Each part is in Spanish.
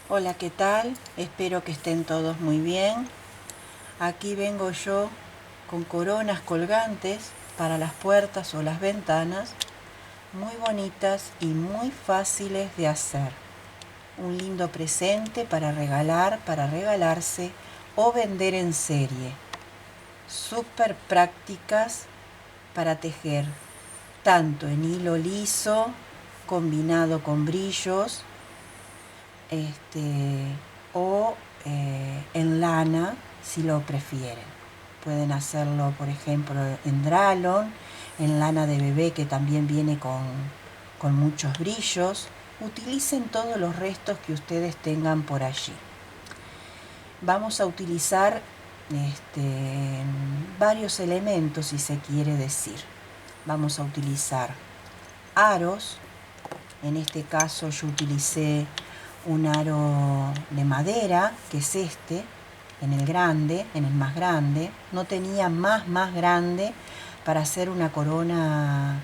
Hola, ¿qué tal? Espero que estén todos muy bien. Aquí vengo yo con coronas colgantes para las puertas o las ventanas, muy bonitas y muy fáciles de hacer. Un lindo presente para regalar, para regalarse o vender en serie. Súper prácticas para tejer, tanto en hilo liso, combinado con brillos, o en lana si lo prefieren. Pueden hacerlo, por ejemplo, en dralon, en lana de bebé que también viene con muchos brillos. Utilicen todos los restos que ustedes tengan por allí. Vamos a utilizar varios elementos, si se quiere decir. Vamos a utilizar aros. En este caso yo utilicé un aro de madera, que es en el más grande. No tenía más grande para hacer una corona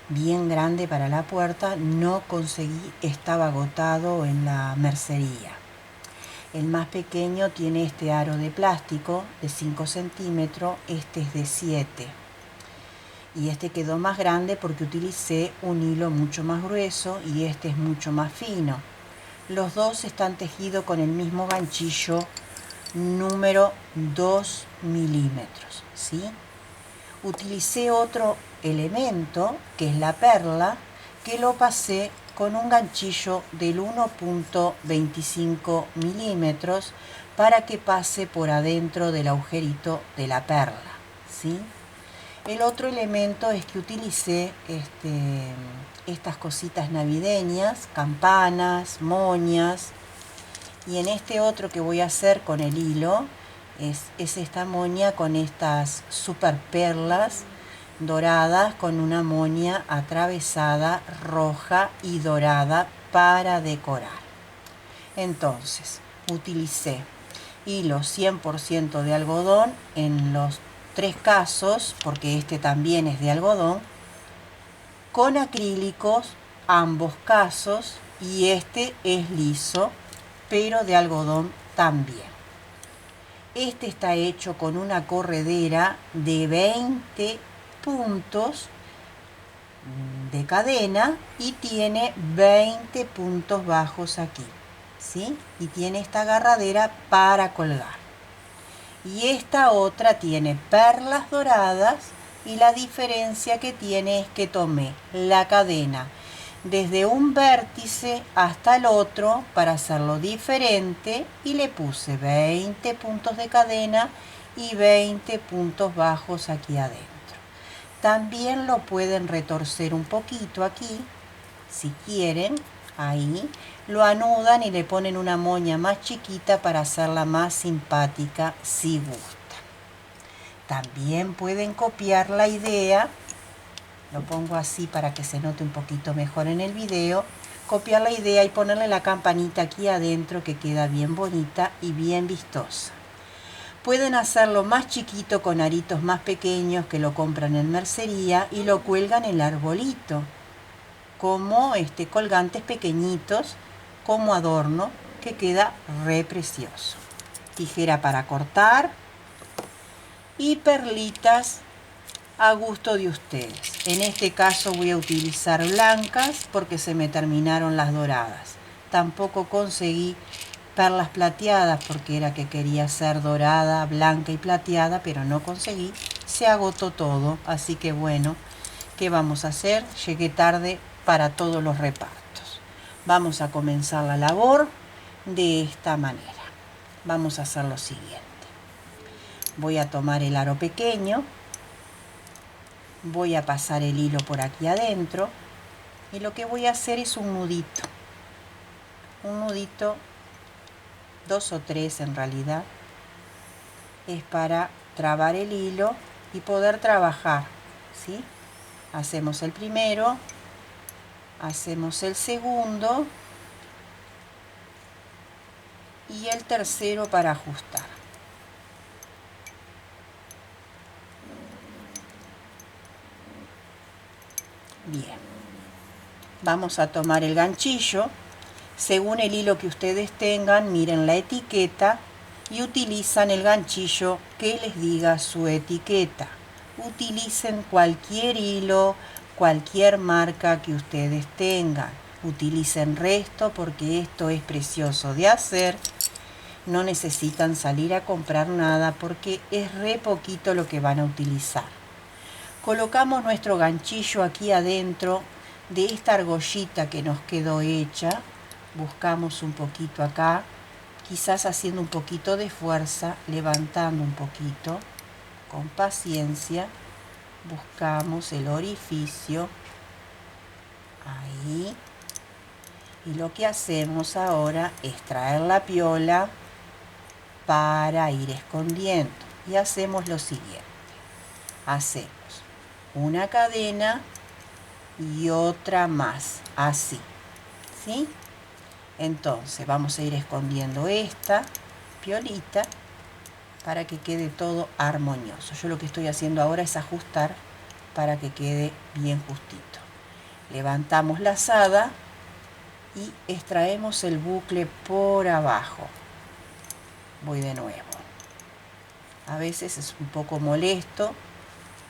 bien grande para la puerta. No conseguí, estaba agotado en la mercería. El más pequeño tiene este aro de plástico de 5 centímetros, este es de 7. Y este quedó más grande porque utilicé un hilo mucho más grueso y este es mucho más fino. Los dos están tejidos con el mismo ganchillo número 2 milímetros, ¿sí? Utilicé otro elemento, que es la perla, que lo pasé con un ganchillo del 1,25 milímetros para que pase por adentro del agujerito de la perla, ¿sí? El otro elemento es que utilicé estas cositas navideñas, campanas, moñas, y en este otro que voy a hacer con el hilo es esta moña con estas super perlas doradas con una moña atravesada roja y dorada para decorar. Entonces utilicé hilo 100% de algodón en los 3 casos, porque este también es de algodón, con acrílicos ambos casos, y este es liso pero de algodón también. Este está hecho con una corredera de 20 puntos de cadena y tiene 20 puntos bajos aquí, ¿sí? Y tiene esta agarradera para colgar. Y esta otra tiene perlas doradas, y la diferencia que tiene es que tomé la cadena desde un vértice hasta el otro para hacerlo diferente y le puse 20 puntos de cadena y 20 puntos bajos aquí adentro. También lo pueden retorcer un poquito aquí, si quieren, ahí. Lo anudan y le ponen una moña más chiquita para hacerla más simpática si gusta. También pueden copiar la idea, lo pongo así para que se note un poquito mejor en el video, copiar la idea y ponerle la campanita aquí adentro, que queda bien bonita y bien vistosa. Pueden hacerlo más chiquito con aritos más pequeños que lo compran en mercería y lo cuelgan en el arbolito, como colgantes pequeñitos, como adorno, que queda re precioso. Tijera para cortar y perlitas a gusto de ustedes. En este caso voy a utilizar blancas porque se me terminaron las doradas. Tampoco conseguí perlas plateadas porque era que quería hacer dorada, blanca y plateada, pero no conseguí. Se agotó todo, así que bueno, ¿qué vamos a hacer? Llegué tarde para todos los repartos. Vamos a comenzar la labor de esta manera. Vamos a hacer lo siguiente. Voy a tomar el aro pequeño, voy a pasar el hilo por aquí adentro y lo que voy a hacer es un nudito, 2 o 3 en realidad, es para trabar el hilo y poder trabajar, ¿sí? Hacemos el primero, hacemos el segundo y el tercero para ajustar. Bien, vamos a tomar el ganchillo Según el hilo que ustedes tengan, miren la etiqueta y utilizan el ganchillo que les diga su etiqueta. Utilicen cualquier hilo, cualquier marca que ustedes tengan. Utilicen resto porque esto es precioso de hacer. No necesitan salir a comprar nada porque es re poquito lo que van a utilizar. Colocamos nuestro ganchillo aquí adentro de esta argollita que nos quedó hecha. Buscamos un poquito acá, quizás haciendo un poquito de fuerza, levantando un poquito, con paciencia. Buscamos el orificio, ahí. Y lo que hacemos ahora es traer la piola para ir escondiendo. Y hacemos lo siguiente. Hacemos una cadena y otra más, así, ¿sí? Entonces vamos a ir escondiendo esta piolita para que quede todo armonioso. Yo lo que estoy haciendo ahora es ajustar para que quede bien justito. Levantamos la lazada y extraemos el bucle por abajo. Voy de nuevo. A veces es un poco molesto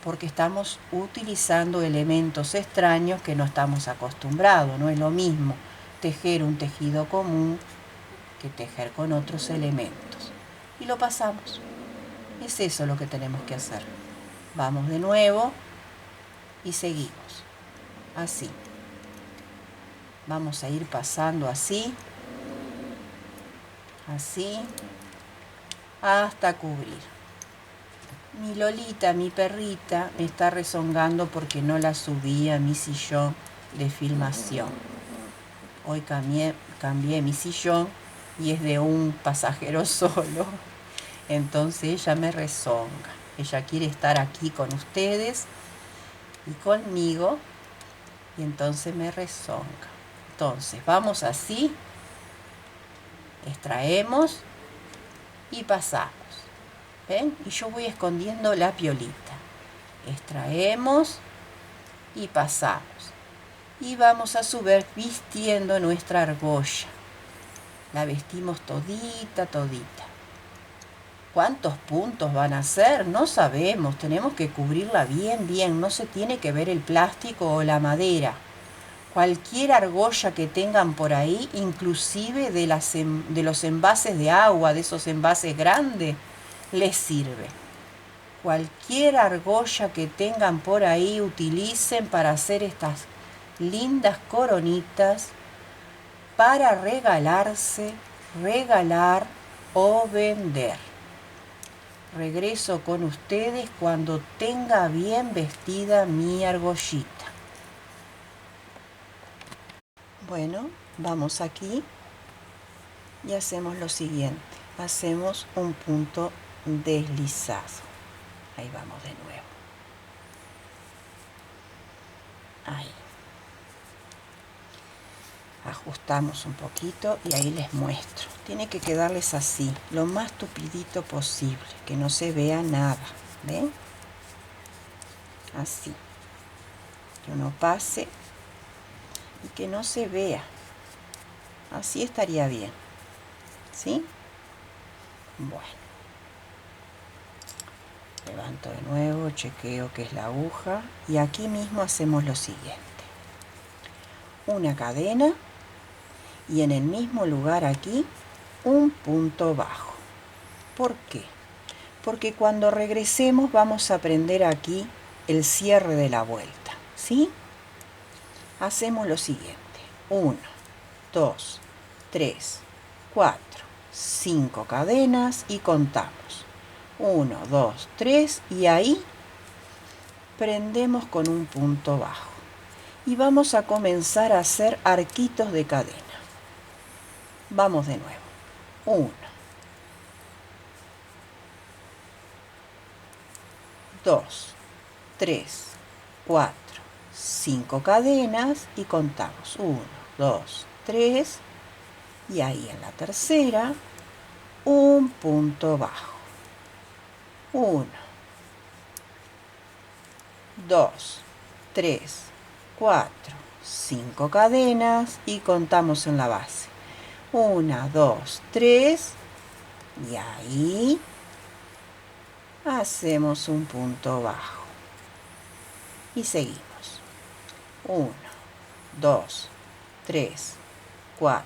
porque estamos utilizando elementos extraños que no estamos acostumbrados. No es lo mismo tejer un tejido común que tejer con otros elementos. Y lo pasamos. Es eso lo que tenemos que hacer. Vamos de nuevo y seguimos. Así. Vamos a ir pasando así. Así. Hasta cubrir. Mi Lolita, mi perrita, me está rezongando porque no la subí a mi sillón de filmación. Hoy cambié mi sillón y es de un pasajero solo. Entonces ella me rezonga. Ella quiere estar aquí con ustedes y conmigo. Y entonces me rezonga. Entonces vamos así. Extraemos y pasamos. ¿Ven? Y yo voy escondiendo la piolita. Extraemos y pasamos. Y vamos a subir vistiendo nuestra argolla. La vestimos todita, todita. ¿Cuántos puntos van a ser? No sabemos. Tenemos que cubrirla bien, bien. No se tiene que ver el plástico o la madera. Cualquier argolla que tengan por ahí, inclusive de los envases de agua, de esos envases grandes, les sirve. Cualquier argolla que tengan por ahí, utilicen para hacer estas lindas coronitas para regalarse, regalar o vender. Regreso con ustedes cuando tenga bien vestida mi argollita. Bueno, vamos aquí y hacemos lo siguiente. Hacemos un punto deslizado. Ahí vamos de nuevo. Ahí. Ajustamos un poquito y ahí les muestro. Tiene que quedarles así, lo más tupidito posible, que no se vea nada. ¿Ven? Así. Que uno pase y que no se vea. Así estaría bien. ¿Sí? Bueno. Levanto de nuevo, chequeo que es la aguja y aquí mismo hacemos lo siguiente. Una cadena y en el mismo lugar aquí un punto bajo. ¿Por qué? Porque cuando regresemos vamos a prender aquí el cierre de la vuelta. ¿Sí? Hacemos lo siguiente. 1, 2, 3, 4, 5 cadenas y contamos. 1, 2, 3 y ahí prendemos con un punto bajo. Y vamos a comenzar a hacer arquitos de cadena. Vamos de nuevo. 1, 2, 3, 4, 5 cadenas y contamos. 1, 2, 3 y ahí en la tercera un punto bajo. 1, 2, 3, 4, 5 cadenas y contamos en la base. 1, 2, 3. Y ahí hacemos un punto bajo. Y seguimos. 1, 2, 3, 4,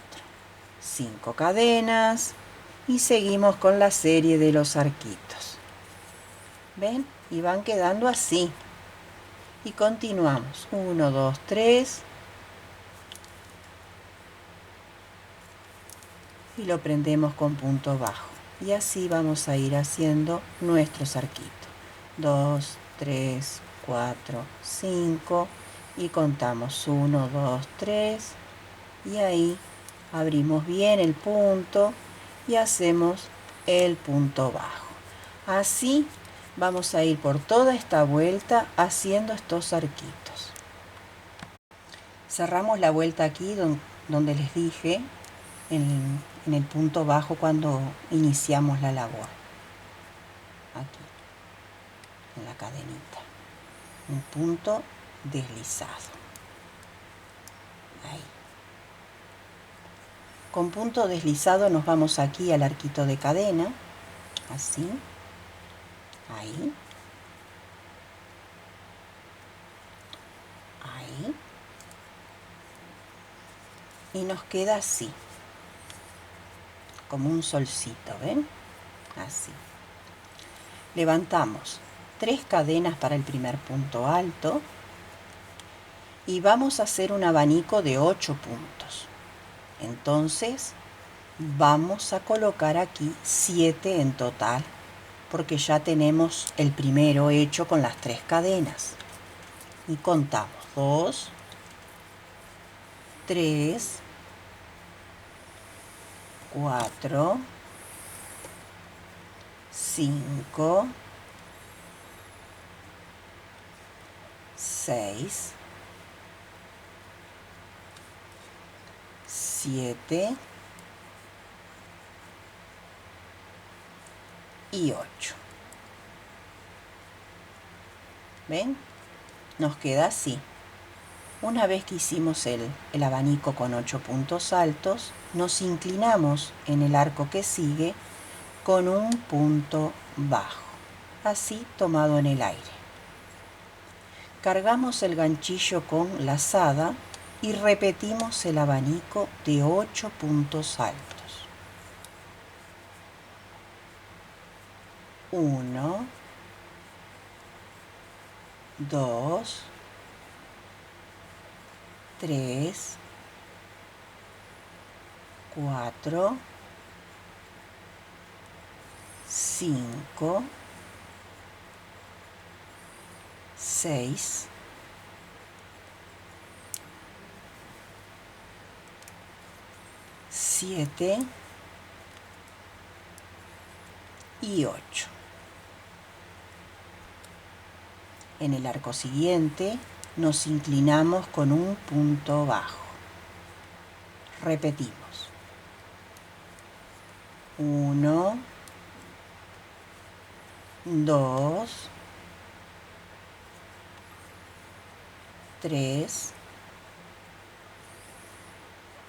5 cadenas. Y seguimos con la serie de los arquitos. ¿Ven? Y van quedando así. Y continuamos. 1, 2, 3. Y lo prendemos con punto bajo. Y así vamos a ir haciendo nuestros arquitos. 2, 3, 4, 5. Y contamos 1, 2, 3. Y ahí abrimos bien el punto y hacemos el punto bajo. Así vamos a ir por toda esta vuelta haciendo estos arquitos. Cerramos la vuelta aquí donde les dije, en el punto bajo cuando iniciamos la labor. Aquí, en la cadenita. Un punto deslizado. Ahí. Con punto deslizado nos vamos aquí al arquito de cadena. Así. Ahí. Ahí. Y nos queda así. Como un solcito, ¿ven? Así. Levantamos 3 cadenas para el primer punto alto y vamos a hacer un abanico de 8 puntos. Entonces vamos a colocar aquí 7 en total, porque ya tenemos el primero hecho con las 3 cadenas. Y contamos 2, 3, 4, 5, 6, 7 y 8. ¿Ven? Nos queda así. Una vez que hicimos el abanico con 8 puntos altos, nos inclinamos en el arco que sigue con un punto bajo, así tomado en el aire. Cargamos el ganchillo con lazada y repetimos el abanico de 8 puntos altos. 1, 2, 3, 4, 5, 6, 7 y 8. En el arco siguiente nos inclinamos con un punto bajo. Repetimos. 1, 2, 3,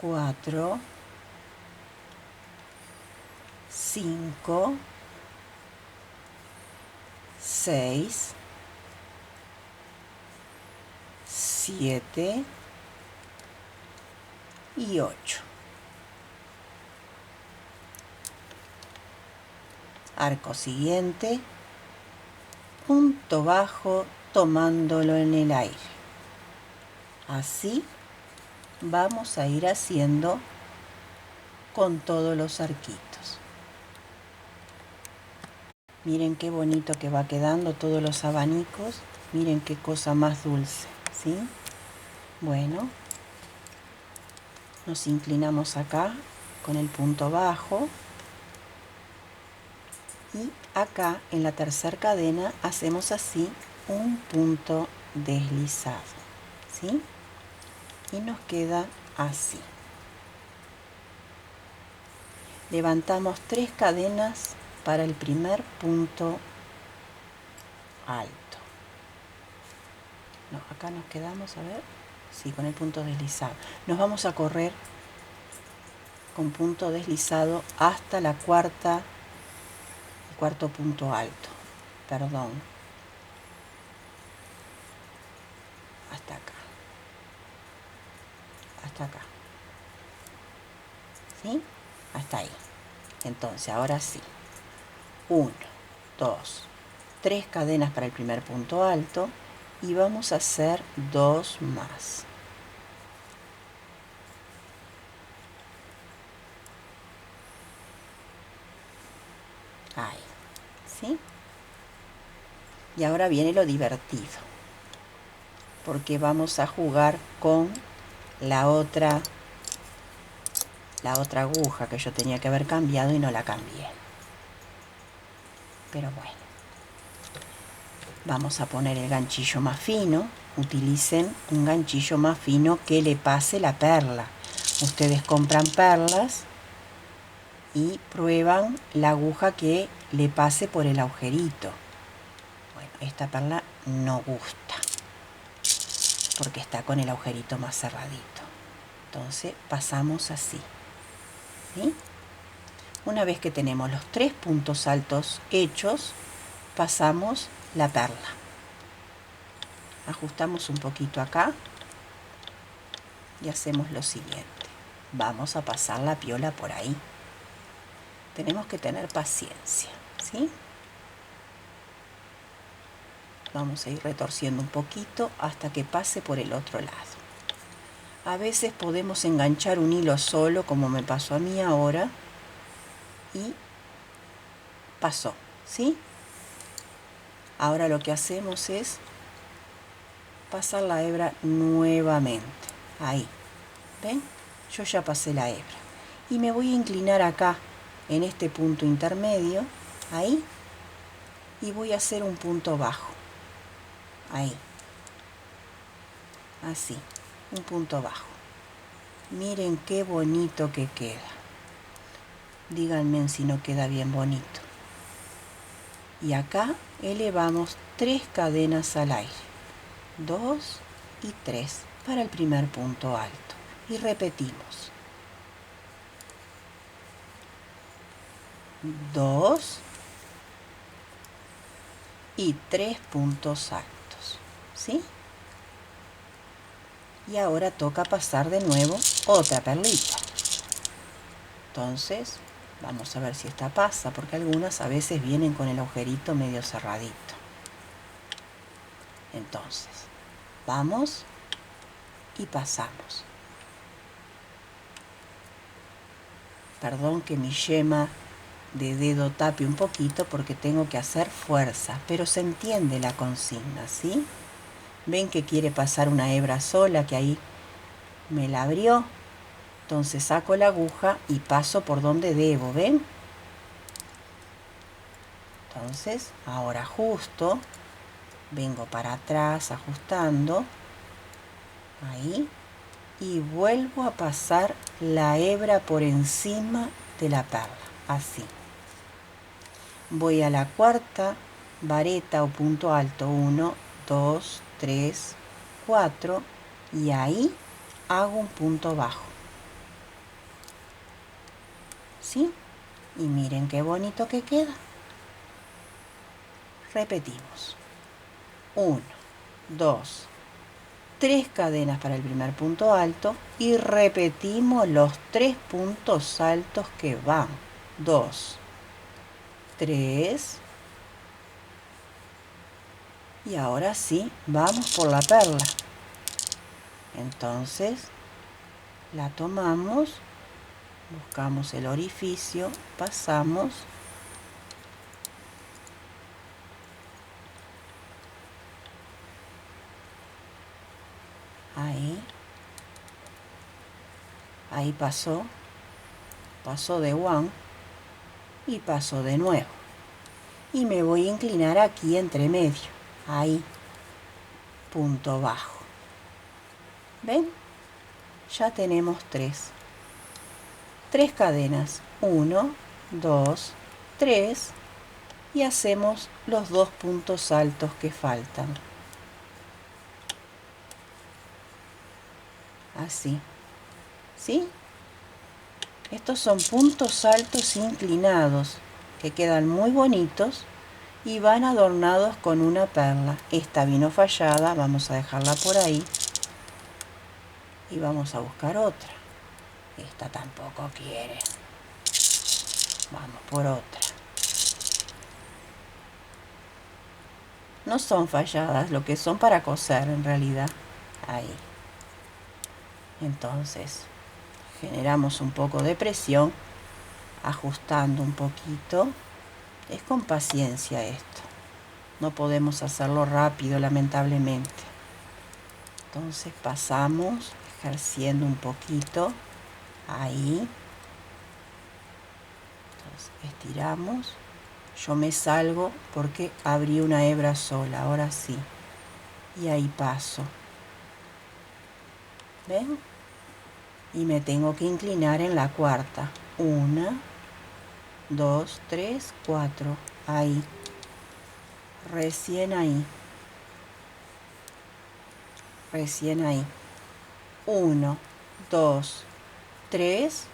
4, 5, 6, 7 y 8. Arco siguiente, punto bajo tomándolo en el aire. Así vamos a ir haciendo con todos los arquitos. Miren qué bonito que va quedando todos los abanicos. Miren qué cosa más dulce, ¿sí? Bueno, nos inclinamos acá con el punto bajo. Y acá en la tercera cadena hacemos así un punto deslizado, ¿sí? Y nos queda así. Levantamos 3 cadenas para el primer punto alto. No, acá nos quedamos, a ver, sí, con el punto deslizado. Nos vamos a correr con punto deslizado hasta el cuarto punto alto, perdón, hasta acá, ¿sí? Hasta ahí. Entonces ahora sí, 1, 2, 3 cadenas para el primer punto alto y vamos a hacer 2 más. Ahí, ¿sí? Y ahora viene lo divertido, porque vamos a jugar con la otra aguja que yo tenía que haber cambiado y no la cambié. Pero bueno, vamos a poner el ganchillo más fino. Utilicen un ganchillo más fino que le pase la perla. Ustedes compran perlas y prueban la aguja que le pase por el agujerito. Bueno, esta perla no gusta porque está con el agujerito más cerradito. Entonces pasamos así, ¿sí? Una vez que tenemos los 3 puntos altos hechos, pasamos la perla. Ajustamos un poquito acá y hacemos lo siguiente. Vamos a pasar la piola por ahí. Tenemos que tener paciencia, ¿sí? Vamos a ir retorciendo un poquito hasta que pase por el otro lado. A veces podemos enganchar un hilo solo, como me pasó a mí ahora, y pasó, ¿sí? Ahora lo que hacemos es pasar la hebra nuevamente. Ahí, ¿ven? Yo ya pasé la hebra. Y me voy a inclinar acá, en este punto intermedio, ahí, y voy a hacer un punto bajo. Ahí. Así, un punto bajo. Miren qué bonito que queda. Díganme si no queda bien bonito. Y acá elevamos 3 cadenas al aire. 2 y 3 para el primer punto alto. Y repetimos. 2 y 3 puntos altos. ¿Sí? Y ahora toca pasar de nuevo otra perlita. Entonces, vamos a ver si esta pasa, porque algunas a veces vienen con el agujerito medio cerradito. Entonces, vamos y pasamos. Perdón que mi yema de dedo tape un poquito porque tengo que hacer fuerza, pero se entiende la consigna, ¿sí? Ven que quiere pasar una hebra sola, que ahí me la abrió. Entonces saco la aguja y paso por donde debo, ¿ven? Entonces, ahora ajusto, vengo para atrás ajustando, ahí, y vuelvo a pasar la hebra por encima de la perla, así. Voy a la cuarta vareta o punto alto, 1, 2, 3, 4, y ahí hago un punto bajo. ¿Sí? Y miren qué bonito que queda. Repetimos. 1, 2, 3 cadenas para el primer punto alto y repetimos los 3 puntos altos que van. 2, 3. Y ahora sí, vamos por la perla. Entonces, la tomamos, buscamos el orificio, pasamos. Ahí pasó de one y pasó de nuevo. Y me voy a inclinar aquí entre medio, ahí, punto bajo. ¿Ven? Ya tenemos 3 cadenas, 1, 2, 3, y hacemos los 2 puntos altos que faltan. Así, ¿sí? Estos son puntos altos inclinados que quedan muy bonitos y van adornados con una perla. Esta vino fallada, vamos a dejarla por ahí y vamos a buscar otra. Esta tampoco quiere. Vamos por otra. No son falladas, lo que son para coser en realidad. Ahí. Entonces, generamos un poco de presión, ajustando un poquito. Es con paciencia esto. No podemos hacerlo rápido, lamentablemente. Entonces pasamos, ejerciendo un poquito. Ahí. Entonces, estiramos. Yo me salgo porque abrí una hebra sola, ahora sí. Y ahí paso. ¿Ven? Y me tengo que inclinar en la cuarta. 1, 2, 3, 4. Ahí. Recién ahí. Recién ahí. 1, 2, 3.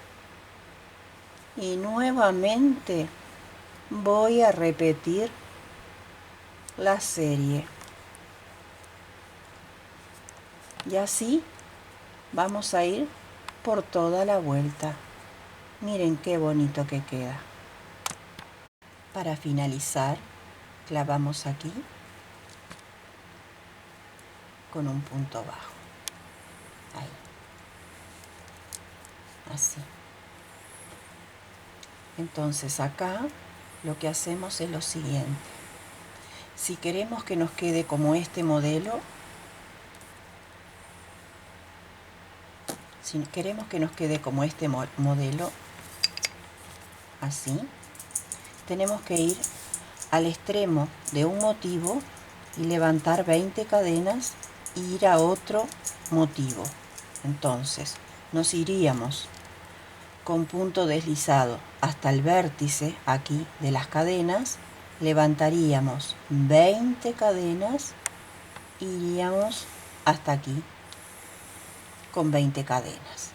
Y nuevamente voy a repetir la serie. Y así vamos a ir por toda la vuelta. Miren qué bonito que queda. Para finalizar, clavamos aquí con un punto bajo. Ahí. Así. Entonces acá lo que hacemos es lo siguiente. Si queremos que nos quede como este modelo, si queremos que nos quede como este modelo, así, tenemos que ir al extremo de un motivo y levantar 20 cadenas e ir a otro motivo. Entonces, nos iríamos con punto deslizado hasta el vértice aquí de las cadenas, levantaríamos 20 cadenas, iríamos hasta aquí con 20 cadenas.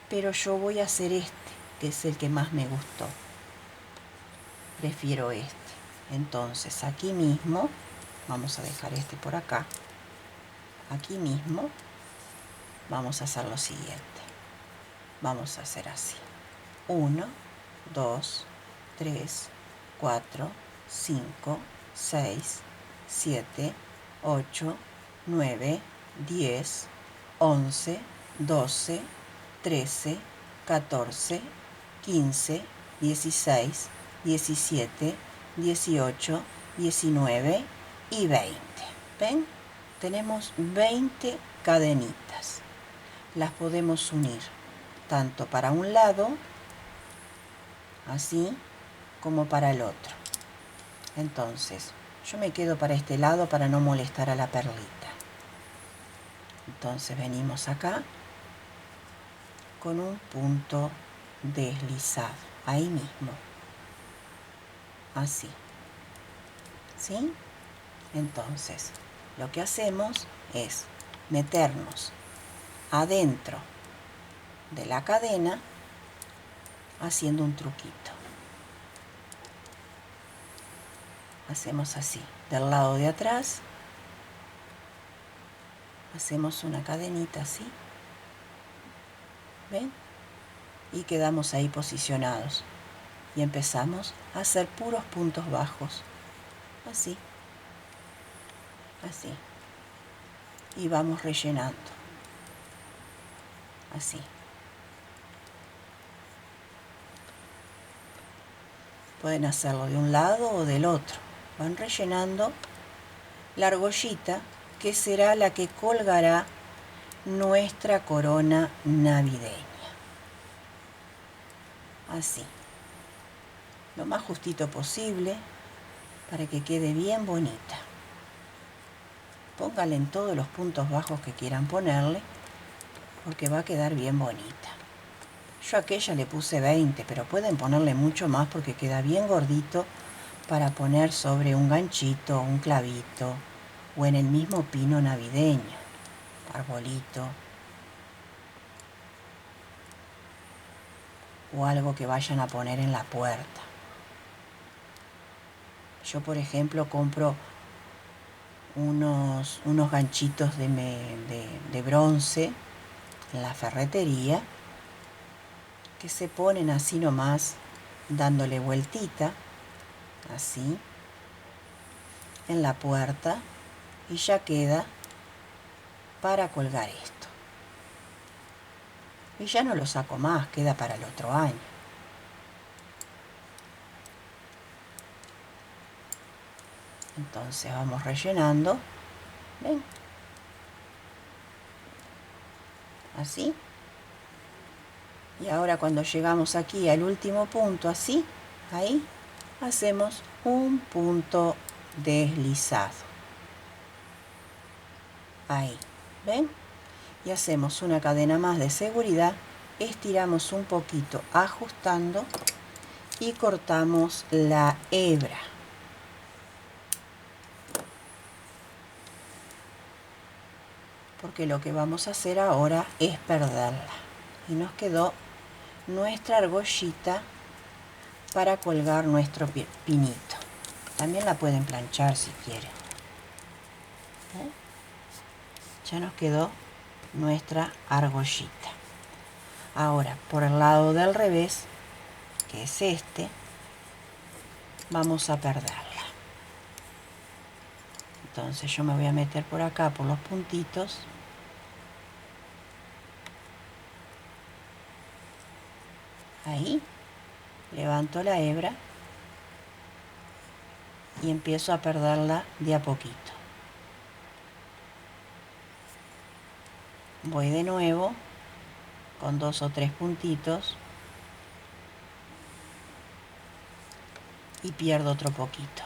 Pero yo voy a hacer este, que es el que más me gustó. Prefiero este. Entonces aquí mismo, vamos a dejar este por acá, aquí mismo vamos a hacer lo siguiente. Vamos a hacer así. 1, 2, 3, 4, 5, 6, 7, 8, 9, 10, 11, 12, 13, 14, 15, 16, 17, 18, 19 y 20. ¿Ven? Tenemos 20 cadenitas. Las podemos unir tanto para un lado, así, como para el otro. Entonces, yo me quedo para este lado para no molestar a la perlita. Entonces venimos acá con un punto deslizado, ahí mismo, así, ¿sí? Entonces, lo que hacemos es meternos adentro de la cadena haciendo un truquito. Hacemos así, del lado de atrás, hacemos una cadenita así, ¿ven? Y quedamos ahí posicionados. Y empezamos a hacer puros puntos bajos, así, así. Y vamos rellenando, así. Pueden hacerlo de un lado o del otro. Van rellenando la argollita, que será la que colgará nuestra corona navideña. Así. Lo más justito posible para que quede bien bonita. Póngale en todos los puntos bajos que quieran ponerle, porque va a quedar bien bonita. Yo a aquella le puse 20, pero pueden ponerle mucho más porque queda bien gordito para poner sobre un ganchito, un clavito o en el mismo pino navideño, arbolito. o algo que vayan a poner en la puerta. Yo, por ejemplo, compro unos ganchitos de bronce en la ferretería que se ponen así nomás, dándole vueltita, así, en la puerta, y ya queda para colgar esto. Y ya no lo saco más, queda para el otro año. Entonces vamos rellenando, ¿ven? Así. Y ahora cuando llegamos aquí al último punto, así, ahí, hacemos un punto deslizado. Ahí, ¿ven? Y hacemos una cadena más de seguridad, estiramos un poquito ajustando y cortamos la hebra. Porque lo que vamos a hacer ahora es perderla. Y nos quedó nuestra argollita para colgar nuestro pinito. También la pueden planchar si quieren. Ya nos quedó nuestra argollita. Ahora, por el lado del revés, que es este, vamos a perderla. Entonces yo me voy a meter por acá, por los puntitos. Ahí, levanto la hebra y empiezo a perderla de a poquito. Voy de nuevo con 2 o 3 puntitos y pierdo otro poquito.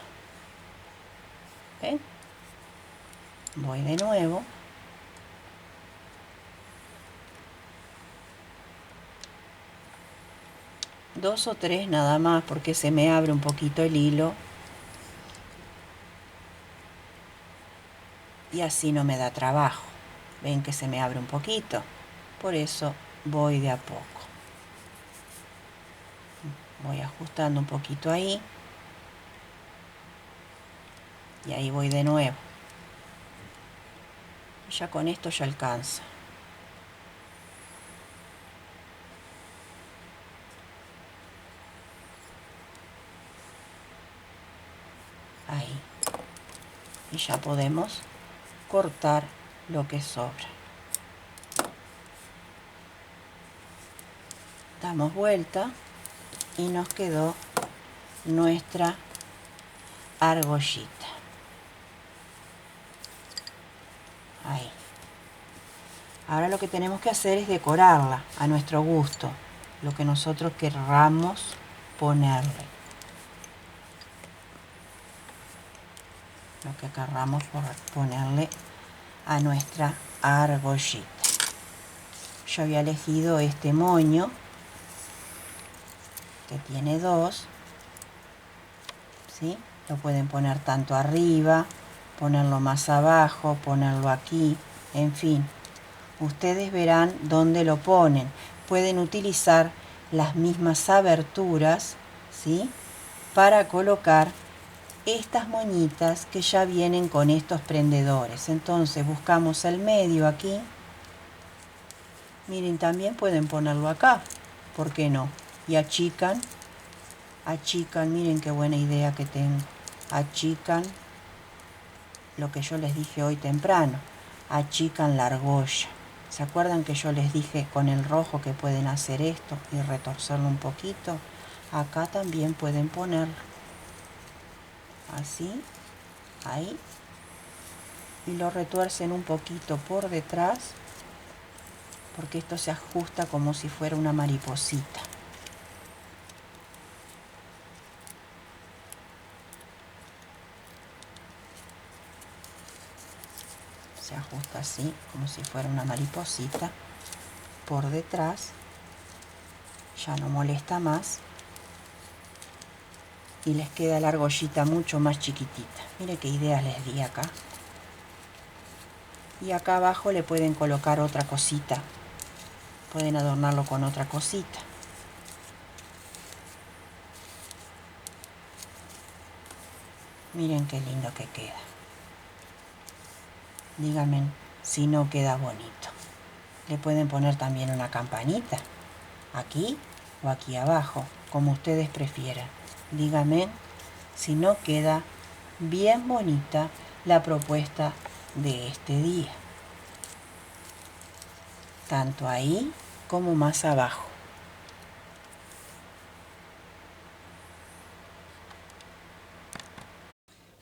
¿Ven? Voy de nuevo. Dos o tres nada más porque se me abre un poquito el hilo. Y así no me da trabajo. Ven que se me abre un poquito. Por eso voy de a poco. Voy ajustando un poquito ahí. Y ahí voy de nuevo. Ya con esto ya alcanza. Ahí. Y ya podemos cortar lo que sobra. Damos vuelta y nos quedó nuestra argollita. Ahí. Ahora lo que tenemos que hacer es decorarla a nuestro gusto, lo que nosotros querramos ponerle. Lo que querramos ponerle a nuestra argollita. Yo había elegido este moño que tiene 2, ¿sí? Lo pueden poner tanto arriba, ponerlo más abajo, ponerlo aquí, en fin. Ustedes verán dónde lo ponen. Pueden utilizar las mismas aberturas, ¿sí? Para colocar estas moñitas que ya vienen con estos prendedores. Entonces buscamos el medio aquí. Miren, también pueden ponerlo acá, ¿por qué no? Y achican, miren qué buena idea que tengo. Achican lo que yo les dije hoy temprano, achican la argolla. ¿Se acuerdan que yo les dije con el rojo que pueden hacer esto y retorcerlo un poquito? Acá también pueden ponerlo. Así, ahí. Y lo retuercen un poquito por detrás, porque esto se ajusta como si fuera una mariposita. Se ajusta así, como si fuera una mariposita por detrás. Ya no molesta más. Y les queda la argollita mucho más chiquitita. Mire qué ideas les di acá. Y acá abajo le pueden colocar otra cosita. Pueden adornarlo con otra cosita. Miren qué lindo que queda. Díganme si no queda bonito. Le pueden poner también una campanita, aquí o aquí abajo, como ustedes prefieran. Díganme si no queda bien bonita la propuesta de este día. Tanto ahí como más abajo.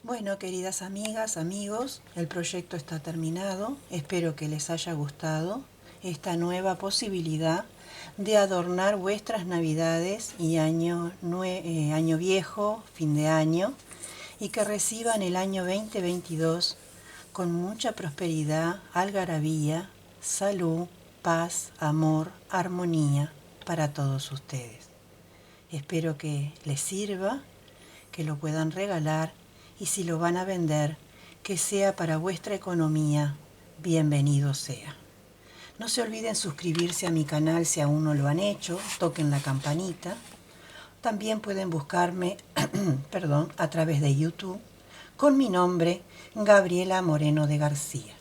Bueno, queridas amigas, amigos, el proyecto está terminado. Espero que les haya gustado esta nueva posibilidad de adornar vuestras Navidades y año viejo, fin de año, y que reciban el año 2022 con mucha prosperidad, algarabía, salud, paz, amor, armonía para todos ustedes. Espero que les sirva, que lo puedan regalar, y si lo van a vender, que sea para vuestra economía, bienvenido sea. No se olviden suscribirse a mi canal si aún no lo han hecho, toquen la campanita. También pueden buscarme a través de YouTube con mi nombre, Gabriela Moreno de García.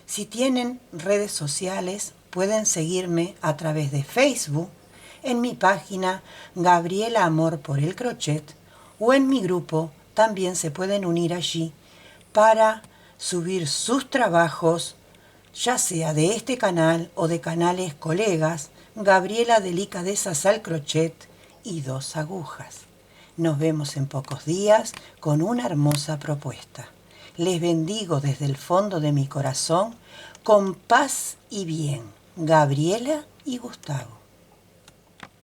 Si tienen redes sociales, pueden seguirme a través de Facebook, en mi página Gabriela Amor por el Crochet, o en mi grupo. También se pueden unir allí para subir sus trabajos, ya sea de este canal o de canales colegas, Gabriela Delicadezas al Crochet y 2 agujas. Nos vemos en pocos días con una hermosa propuesta. Les bendigo desde el fondo de mi corazón con paz y bien. Gabriela y Gustavo.